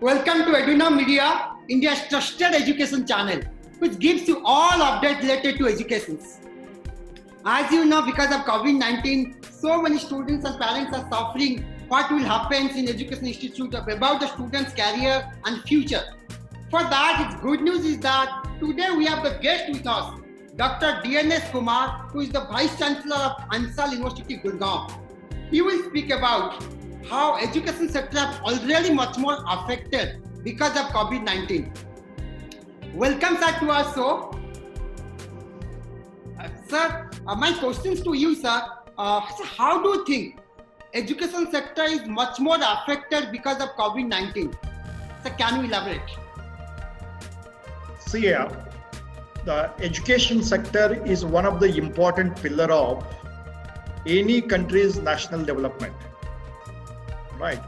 Welcome to Eduna Media, India's trusted education channel, which gives you all updates related to education. As you know, because of COVID-19, so many students and parents are suffering what will happen in education institute about the students' career and future. For that, its good news is that today we have the guest with us, Dr. DNS Kumar, who is the Vice Chancellor of Ansal University, Gurgaon. He will speak about how education sector is already much more affected because of COVID-19. Welcome, sir, to our show. Sir, my questions to you, sir. How do you think education sector is much more affected because of COVID-19? Sir, can you elaborate? See, the education sector is one of the important pillar of any country's national development. Right.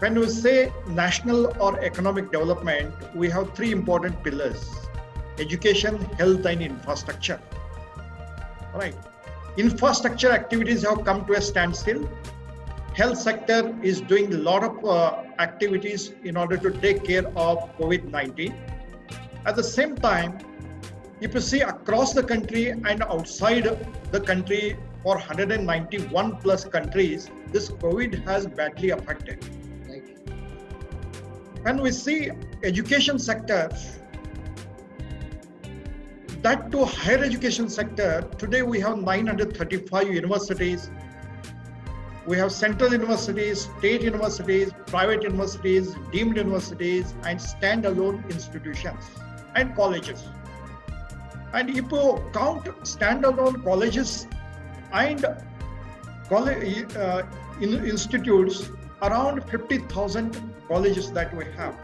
When we say national or economic development, we have three important pillars: education, health, and infrastructure. Right. Infrastructure activities have come to a standstill. Health sector is doing a lot of activities in order to take care of COVID-19. At the same time, if you see across the country and outside the country, for 191 plus countries, this COVID has badly affected. Right. When we see education sector, that to higher education sector, today we have 935 universities. We have central universities, state universities, private universities, deemed universities, and standalone institutions and colleges. And if you count standalone colleges and institutes, around 50,000 colleges that we have.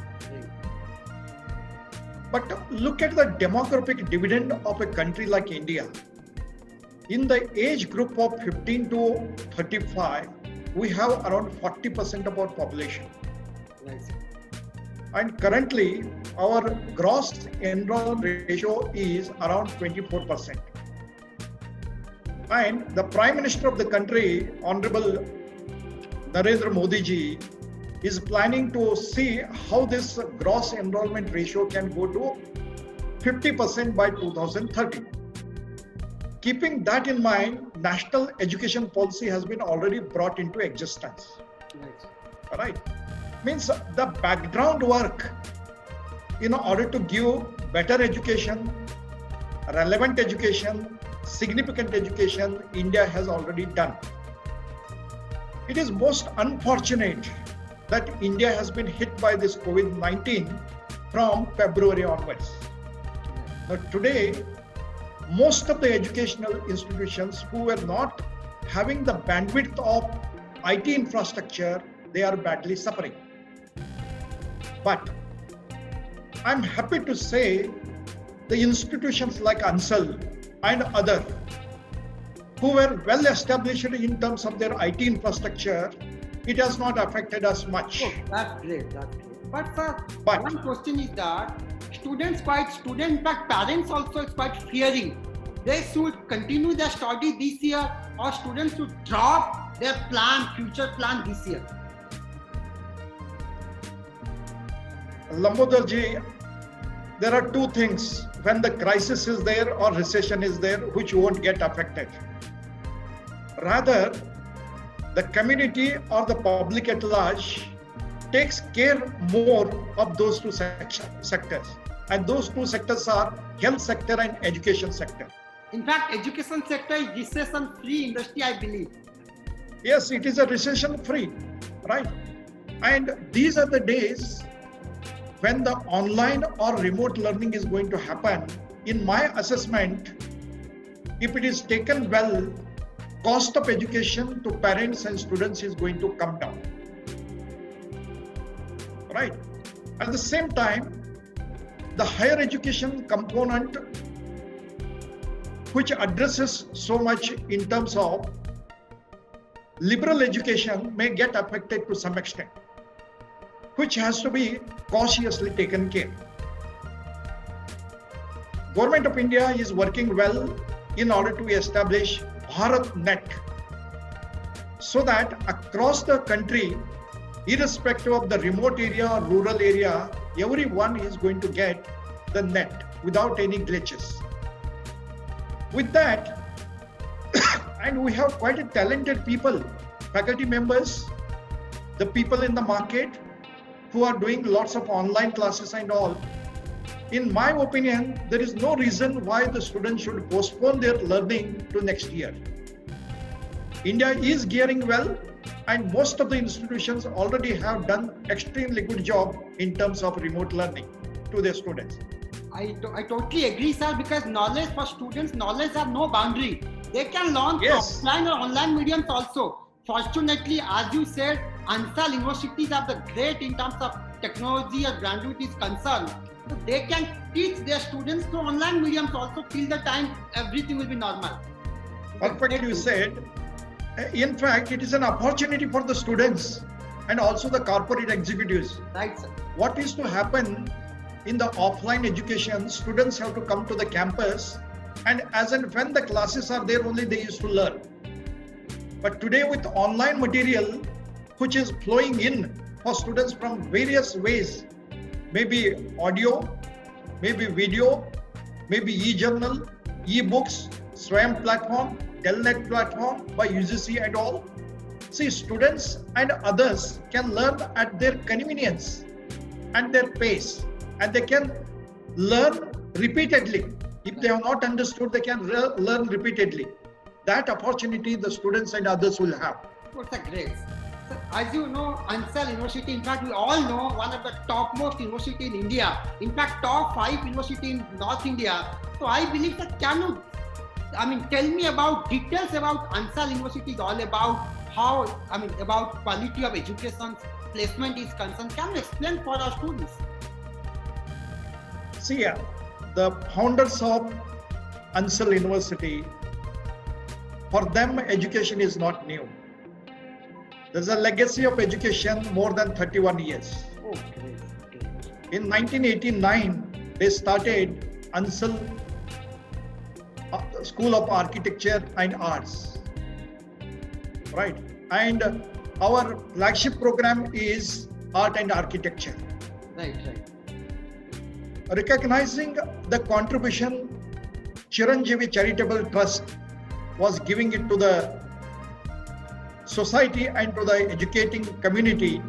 But look at the demographic dividend of a country like India. In the age group of 15 to 35, we have around 40% of our population. Right. And currently, our gross enrollment ratio is around 24%. And the Prime Minister of the country, Honorable Narendra Modi ji, is planning to see how this gross enrollment ratio can go to 50% by 2030. Keeping that in mind, national education policy has been already brought into existence. Right. All right. Means the background work in order to give better education, relevant education, significant education, India has already done. It is most unfortunate that India has been hit by this COVID-19 from February onwards. But today, most of the educational institutions who were not having the bandwidth of IT infrastructure, they are badly suffering. But I'm happy to say the institutions like Ansal and other who were well established in terms of their IT infrastructure, it has not affected us much. Oh, that's great. That's great. But sir, But one question is that in fact, parents also is quite fearing. They should continue their study this year, or students should drop their future plan this year. Lambodar ji, there are two things when the crisis is there or recession is there which won't get affected. Rather, the community or the public at large takes care more of those two sectors. And those two sectors are health sector and education sector. In fact, education sector is recession-free industry, I believe. Yes, it is a recession-free, right? And these are the days when the online or remote learning is going to happen. In my assessment, if it is taken well, cost of education to parents and students is going to come down. Right? At the same time, the higher education component, which addresses so much in terms of liberal education, may get affected to some extent, which has to be cautiously taken care. Government of India is working well in order to establish BharatNet, so that across the country irrespective of the remote area or rural area, everyone is going to get the net without any glitches. With that, and we have quite a talented people, faculty members, the people in the market who are doing lots of online classes and all. In my opinion, there is no reason why the students should postpone their learning to next year. India is gearing well, and most of the institutions already have done extremely good job in terms of remote learning to their students. I totally agree, sir, because knowledge for students, knowledge have no boundary. They can learn Yes. from offline or online mediums also. Fortunately, as you said, Ansal universities are the great in terms of technology or bandwidth is concerned. So they can teach their students through online mediums also till the time everything will be normal. Perfectly you said. In fact, it is an opportunity for the students and also the corporate executives. Right, sir. What is to happen in the offline education, students have to come to the campus, and as and when the classes are there, only they used to learn. But today with online material, which is flowing in for students from various ways, maybe audio, maybe video, maybe e-journal, e-books, SWAYAM platform, Telnet platform by UGC and all. See, students and others can learn at their convenience and their pace, and they can learn repeatedly. If they have not understood, they can learn repeatedly. That opportunity the students and others will have. What's a great? So, as you know, Ansal University, in fact, we all know one of the topmost university in India. In fact, top 5 university in North India. So I believe that can you, tell me about details about Ansal University is all about how, about quality of education, placement is concerned. Can you explain for our students? See, the founders of Ansal University, for them, education is not new. There's a legacy of education more than 31 years. Oh, great. In 1989, they started Ansal School of Architecture and Arts. Right. And our flagship program is Art and Architecture. Right. Recognizing the contribution Chiranjeevi Charitable Trust was giving it to the society and to the educating community,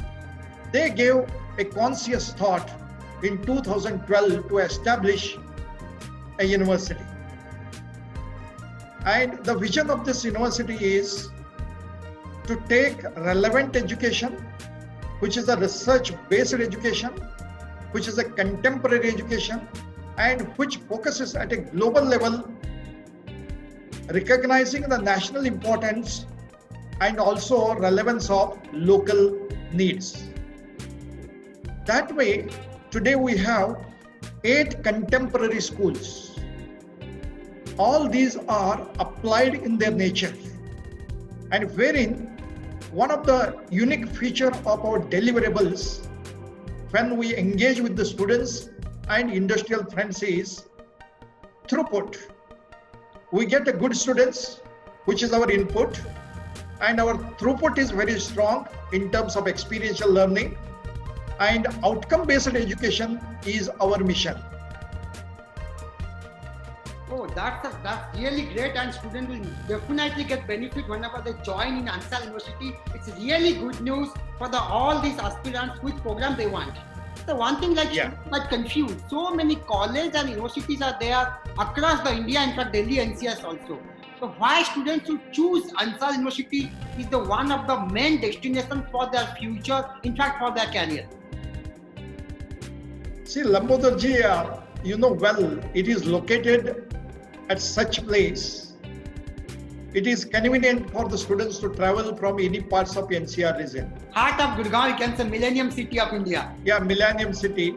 they gave a conscious thought in 2012 to establish a university. And the vision of this university is to take relevant education, which is a research-based education, which is a contemporary education, and which focuses at a global level, recognizing the national importance and also relevance of local needs. That way, today we have 8 contemporary schools. All these are applied in their nature, and wherein one of the unique feature of our deliverables when we engage with the students and industrial friends is throughput. We get a good students, which is our input, and our throughput is very strong in terms of experiential learning, and outcome-based education is our mission. Oh, that's really great, and students will definitely get benefit whenever they join in Ansal University. It's really good news for all these aspirants which program they want. So one thing students are confused. So many colleges and universities are there across the India, in fact Delhi NCS also. So why students should choose Ansal University is the one of the main destinations for their future, in fact for their career. See, Lambodharji, you know well, it is located at such place. It is convenient for the students to travel from any parts of NCR region. Heart of Gurgaon, you can say Millennium City of India. Yeah, Millennium City.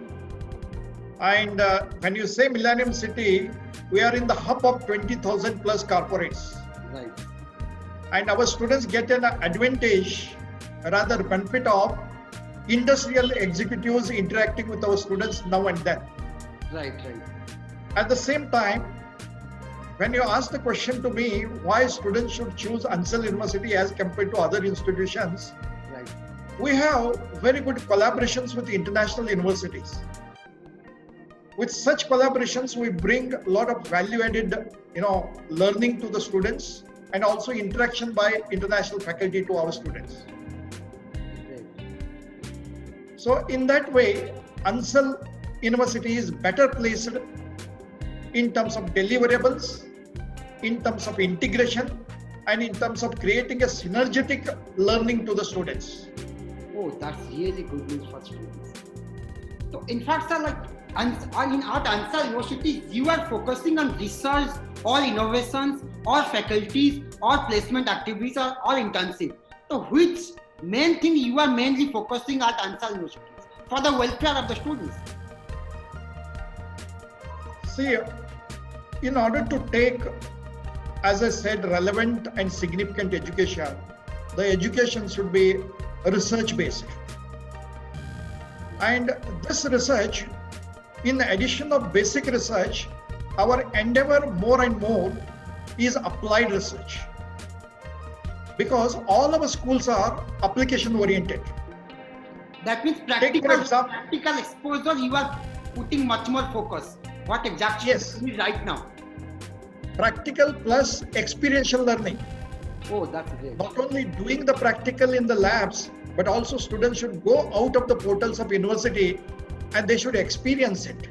And when you say Millennium City, we are in the hub of 20,000 plus corporates. Right. And our students get an advantage, rather benefit of industrial executives interacting with our students now and then. Right. At the same time, when you ask the question to me, why students should choose Ansal University as compared to other institutions, Right. we have very good collaborations with international universities. With such collaborations, we bring a lot of value-added, learning to the students and also interaction by international faculty to our students. Great. So in that way, Ansal University is better placed in terms of deliverables, in terms of integration, and in terms of creating a synergetic learning to the students. Oh, that's really good news for students. So, in fact, sir, in our Ansal University, you are focusing on research or innovations or faculties or placement activities or intensive. So, which main thing you are mainly focusing at Ansal University for the welfare of the students? See, in order to take, as I said, relevant and significant education, the education should be research based. And this research, in addition of basic research, our endeavor more and more is applied research. Because all our schools are application oriented. That means Take for example, practical exposure, you are putting much more focus. What exactly Yes. you need right now? practical plus experiential learning. Oh, that's great. Not only doing the practical in the labs, but also students should go out of the portals of university and they should experience it.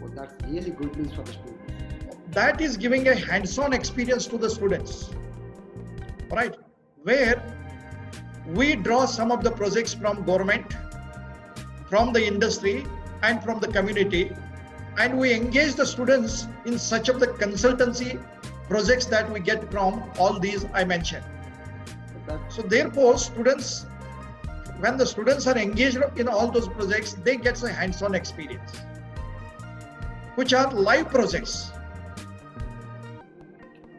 Oh, that's really good news for the students. That is giving a hands-on experience to the students, right? Where we draw some of the projects from government, from the industry, and from the community, and we engage the students in such of the consultancy projects that we get from all these I mentioned. So therefore, students, when the students are engaged in all those projects, they get a hands-on experience, which are live projects.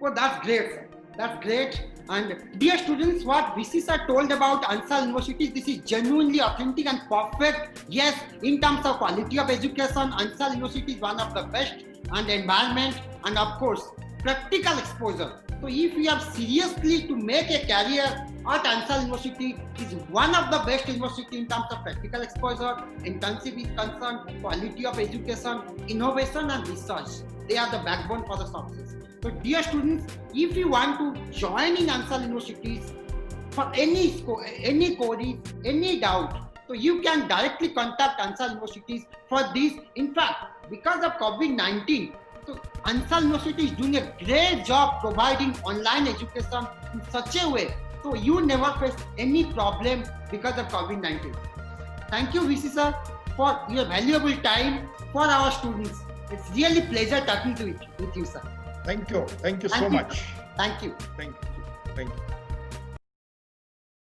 Well, that's great, sir. That's great. And dear students, what VC sir told about Ansal University, this is genuinely authentic and perfect. Yes, in terms of quality of education, Ansal University is one of the best, and environment, and of course, practical exposure. So if we are seriously to make a career at Ansal University, is one of the best university in terms of practical exposure, intensive is concerned, quality of education, innovation and research. They are the backbone for the success. So dear students, if you want to join in Ansal Universities for any queries, any doubt, so you can directly contact Ansal Universities for this. In fact, because of COVID-19, so Ansal University is doing a great job providing online education in such a way, so you never face any problem because of COVID-19. Thank you, VC sir, for your valuable time for our students. It's really pleasure talking to with you, sir. Thank you. Thank you so much. Thank you. Thank you. Thank you.